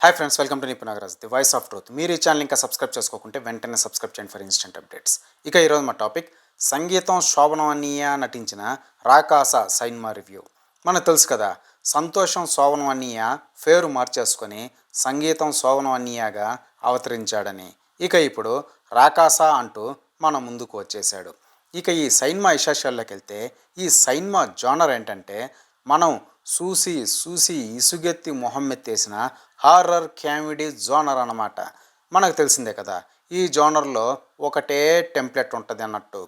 Hi friends, welcome to Nipunagaraj the voice of truth. మీరు ఈ channel ఇంకా సబ్స్క్రైబ్ చేసుకోకుంటే వెంటనే సబ్స్క్రైబ్ చేయండి ఫర్ ఇన్స్టెంట్ అప్డేట్స్. ఇక ఈరోజు మా టాపిక్ సంగీతం శోభనవన్నీయ నటించిన రాకాస సైన్మా రివ్యూ. మనకు తెలుసు కదా, సంతోషం శోభనవన్నీయ పేరు మార్చేసుకొని సంగీతం శోభనవన్నీయగా అవతరించాడని. ఇక ఇప్పుడు రాకాస అంటూ మన ముందుకు వచ్చేసాడు. ఇక ఈ సైన్మా విశేషాల్లోకి వెళ్తే, ఈ సైన్మా జోనర్ ఏంటంటే, మనం చూసి చూసి ఇసుగెత్తి మొహం ఎత్తేసిన హారర్ కామెడీ జోనర్ అన్నమాట. మనకు తెలిసిందే కదా, ఈ జోనర్లో ఒకటే టెంప్లెట్ ఉంటుంది అన్నట్టు.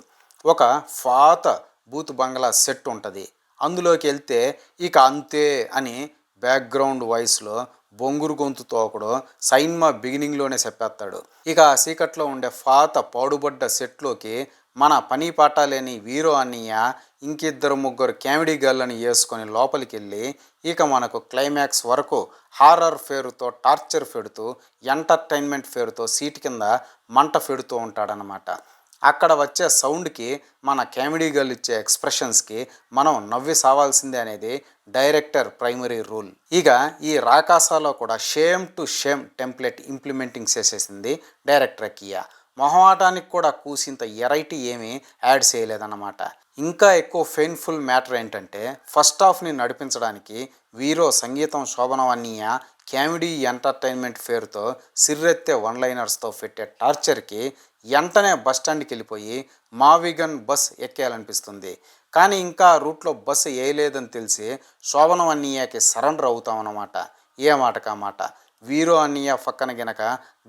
ఒక పాత బూత్ బంగ్లా సెట్ ఉంటుంది, అందులోకి వెళ్తే ఇక అంతే అని బ్యాక్గ్రౌండ్ వాయిస్లో బొంగురు గొంతుతో ఒకడు సైన్మా బిగినింగ్లోనే చెప్పేస్తాడు. ఇక ఆ సీకట్లో ఉండే పాత పాడుబడ్డ సెట్లోకి మన పని పాట లేని వీరో అన్నయ్య ఇంకిద్దరు ముగ్గురు కామెడీ గర్లని వేసుకొని లోపలికి వెళ్ళి ఇక మనకు క్లైమాక్స్ వరకు హారర్ పేరుతో టార్చర్ పెడుతూ ఎంటర్టైన్మెంట్ పేరుతో సీట్ కింద మంట పెడుతూ ఉంటాడనమాట. అక్కడ వచ్చే సౌండ్కి మన కామెడీ గర్ల్ ఇచ్చే ఎక్స్ప్రెషన్స్కి మనం నవ్వి సావాల్సిందే అనేది డైరెక్టర్ ప్రైమరీ రూల్. ఇక ఈ రాకాసాలో కూడా shame to shame template implementing చేసేసింది డైరెక్టర్ కియా. మొహమాటానికి కూడా కూసింత ఎరైటీ ఏమీ యాడ్ చేయలేదన్నమాట. ఇంకా ఎక్కువ పెయిన్ఫుల్ మ్యాటర్ ఏంటంటే, ఫస్ట్ హాఫ్ని నడిపించడానికి వీరో సంగీతం శోభనవన్నీయ కామెడీ ఎంటర్టైన్మెంట్ పేరుతో సిర్రెత్తే వన్ లైనర్స్తో పెట్టే టార్చర్కి వెంటనే బస్ స్టాండ్కి వెళ్ళిపోయి మావిగన్ బస్ ఎక్కేయాలనిపిస్తుంది. కానీ ఇంకా రూట్లో బస్సు వేయలేదని తెలిసి శోభనవన్నీయకి సరెండర్ అవుతామన్నమాట. ఏ మాటకా మాట. వీరో అన్నయ్య పక్కన గనక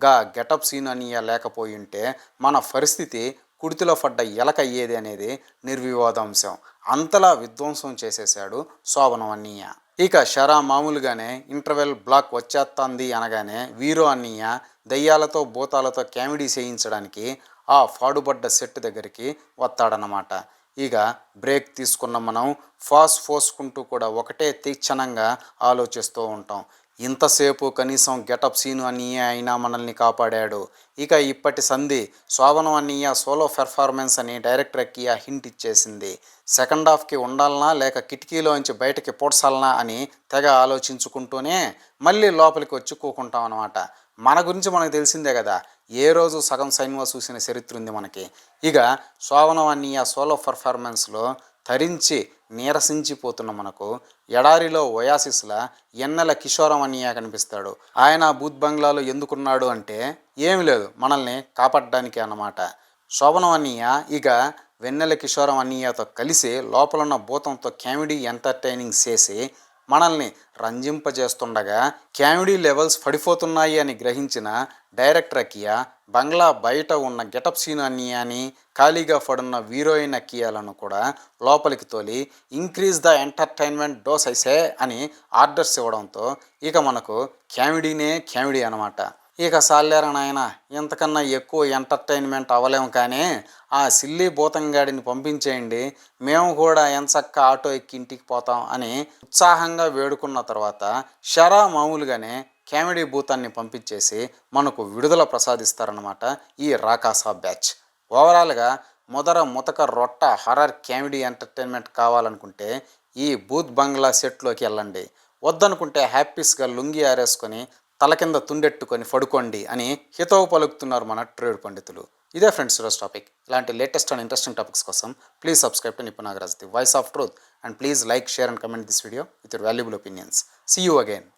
గా గెటప్ సీన్ అన్నయ్య లేకపోయి ఉంటే మన పరిస్థితి కుడితిలో పడ్డ ఎలక అయ్యేది అనేది నిర్వివాదాంశం. అంతలా విధ్వంసం చేసేసాడు శోభనం అన్నయ్య. ఇక షరా మామూలుగానే ఇంటర్వెల్ బ్లాక్ వచ్చేస్తుంది అనగానే వీరో అన్నయ్య దయ్యాలతో భూతాలతో కామెడీ చేయించడానికి ఆ ఫాడుబడ్డ సెట్ దగ్గరికి వస్తాడనమాట. ఇక బ్రేక్ తీసుకున్న మనం ఫాస్ పోసుకుంటూ కూడా ఒకటే తీక్షణంగా ఆలోచిస్తూ ఉంటాం. ఇంతసేపు కనీసం గెటప్ సీను అన్నయ్య అయినా మనల్ని కాపాడాడు. ఇక ఇప్పటి సంధి శోభనం అన్నయ్య సోలో పెర్ఫార్మెన్స్ అని డైరెక్టర్ కియా హింట్ ఇచ్చేసింది. సెకండ్ హాఫ్కి ఉండాలనా లేక కిటికీలోంచి బయటకి పొడ్సాలనా అని తెగ ఆలోచించుకుంటూనే మళ్ళీ లోపలికి వచ్చి కూకుంటాం అనమాట. మన గురించి మనకు తెలిసిందే కదా, ఏ రోజు సగం సైన్మా చూసిన చరిత్ర ఉంది మనకి. ఇక శోభనం అన్నయ్య సోలో పెర్ఫార్మెన్స్లో తరించి నీరసించిపోతున్న మనకు ఎడారిలో ఒయాసిస్లా ఎన్నెల కిషోరం అన్నయ్య కనిపిస్తాడు. ఆయన బూత్ బంగ్లాలో ఎందుకున్నాడు అంటే ఏమి లేదు, మనల్ని కాపాడడానికి అన్నమాట. శోభనం అన్నయ్య ఇక వెన్నెల కిషోరం అన్నయ్యతో కలిసి లోపలున్న భూతంతో కామెడీ ఎంటర్టైనింగ్ చేసి మనల్ని రంజింపజేస్తుండగా కామెడీ లెవెల్స్ పడిపోతున్నాయి అని గ్రహించిన డైరెక్టర్ అకియా బంగ్లా బయట ఉన్న గెటప్ సీన్ అన్నయ్యని ఖాళీగా పడున్న హీరోయిన్ అకియాలను కూడా లోపలికి తోలి ఇంక్రీజ్ ద ఎంటర్టైన్మెంట్ డోస్ ఐసే అని ఆర్డర్స్ ఇవ్వడంతో ఇక మనకు కామెడీనే కామెడీ అనమాట. ఇక సాలేరా నాయన, ఇంతకన్నా ఎక్కువ ఎంటర్టైన్మెంట్ అవ్వలేము, కానీ ఆ సిల్లీ భూతంగాడిని పంపించేయండి, మేము కూడా ఎంచక్క ఆటో ఎక్కి ఇంటికి పోతాం అని ఉత్సాహంగా వేడుకున్న తర్వాత షరా మామూలుగానే కామెడీ భూతాన్ని పంపించేసి మనకు విడుదల ప్రసాదిస్తారన్నమాట ఈ రాకాసా బ్యాచ్. ఓవరాల్గా ముతక రొట్ట హర్రర్ కామెడీ ఎంటర్టైన్మెంట్ కావాలనుకుంటే ఈ బూత్ బంగ్లా సెట్లోకి వెళ్ళండి. వద్దనుకుంటే హ్యాపీస్గా లుంగి ఆరేసుకొని తల కింద తుండెట్టుకొని పడుకోండి అని హితవు పలుకుతున్నారు మన ట్రేడ్ పండితులు. ఇదే ఫ్రెండ్స్ ఈరోజు టాపిక్. ఇలాంటి లేటెస్ట్ అండ్ ఇంట్రెస్టింగ్ టాపిక్స్ కోసం please subscribe to Nipunagaraj the voice of truth and please like, share and comment this video with your valuable opinions. See you again.